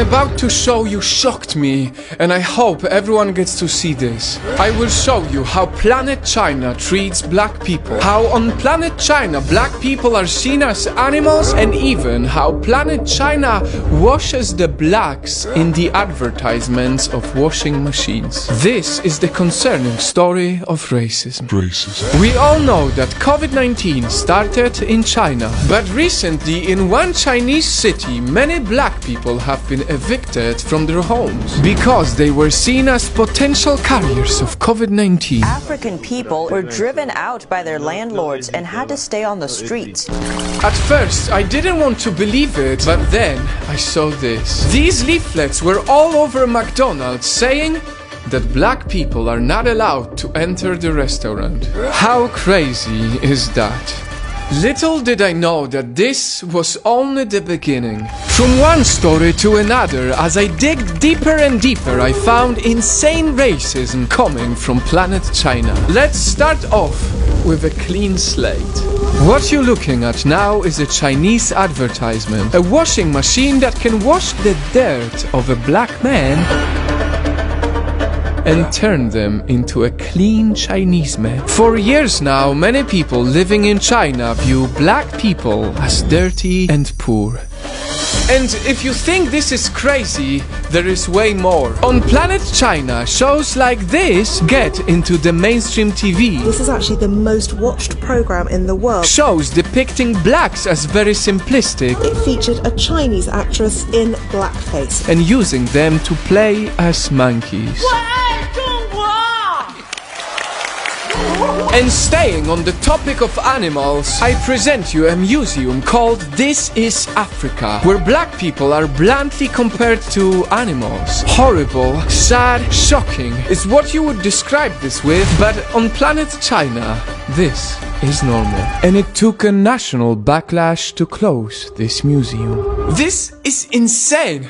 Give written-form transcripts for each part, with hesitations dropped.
about to show you shocked me, and I hope everyone gets to see this. I will show you how Planet China treats black people, how on Planet China black people are seen as animals, and even how Planet China washes the blacks in the advertisements of washing machines. This is the concerning story of racism. We all know that COVID-19 started in China, but recently in one Chinese city many black people have been evicted from their homes because they were seen as potential carriers of COVID-19. African people were driven out by their landlords and had to stay on the streets. At first, I didn't want to believe it, but then I saw this. These leaflets were all over McDonald's saying that black people are not allowed to enter the restaurant. How crazy is that? Little did I know that this was only the beginning. From one story to another, as I digged deeper and deeper, I found insane racism coming from Planet China. Let's start off with a clean slate. What you're looking at now is a Chinese advertisement. A washing machine that can wash the dirt of a black man and turn them into a clean Chinese man. For years now, many people living in China view black people as dirty and poor. And if you think this is crazy, there is way more. On Planet China, shows like this get into the mainstream TV. This is actually the most watched program in the world. Shows depicting blacks as very simplistic. It featured a Chinese actress in blackface And using them to play as monkeys. And staying on the topic of animals, I present you a museum called This is Africa, where black people are bluntly compared to animals. Horrible, sad, shocking is what you would describe this with, but on Planet China, this is normal. And it took a national backlash to close this museum. This is insane!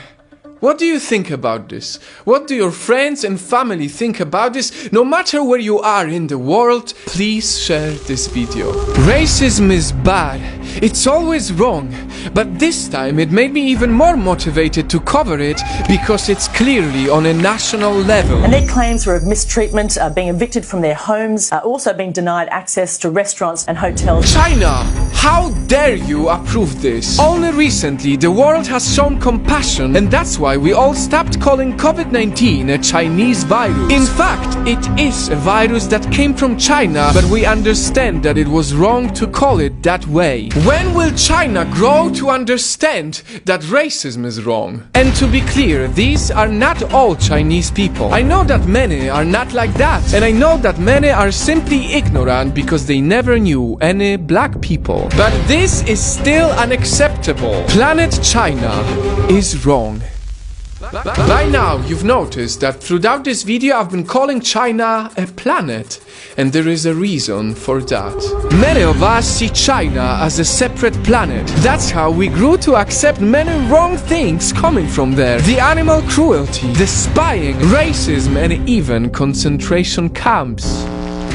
What do you think about this? What do your friends and family think about this? No matter where you are in the world, please share this video. Racism is bad. It's always wrong. But this time it made me even more motivated to cover it because it's clearly on a national level. And their claims were of mistreatment, being evicted from their homes, also being denied access to restaurants and hotels. China, how dare you approve this? Only recently the world has shown compassion, and that's why we all stopped calling COVID-19 a Chinese virus. In fact, it is a virus that came from China, but we understand that it was wrong to call it that way. When will China grow to understand that racism is wrong? And to be clear, these are not all Chinese people. I know that many are not like that, and I know that many are simply ignorant because they never knew any black people. But this is still unacceptable. Planet China is wrong. By now, you've noticed that throughout this video I've been calling China a planet, and there is a reason for that. Many of us see China as a separate planet. That's how we grew to accept many wrong things coming from there. The animal cruelty, the spying, racism, and even concentration camps.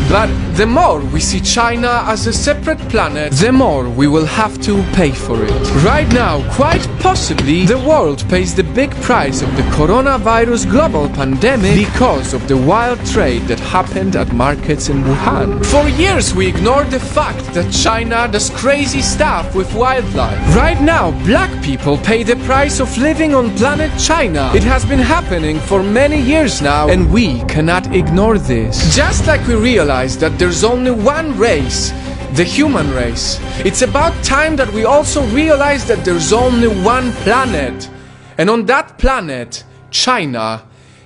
But the more we see China as a separate planet, the more we will have to pay for it. Right now, quite possibly, the world pays the big price of the coronavirus global pandemic because of the wild trade that happened at markets in Wuhan. For years we ignored the fact that China does crazy stuff with wildlife. Right now, black people pay the price of living on planet China. It has been happening for many years now, and we cannot ignore this. Just like we realize that there's only one race, the human race. It's about time that we also realize that there's only one planet. And on that planet, China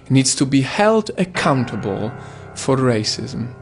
needs to be held accountable for racism.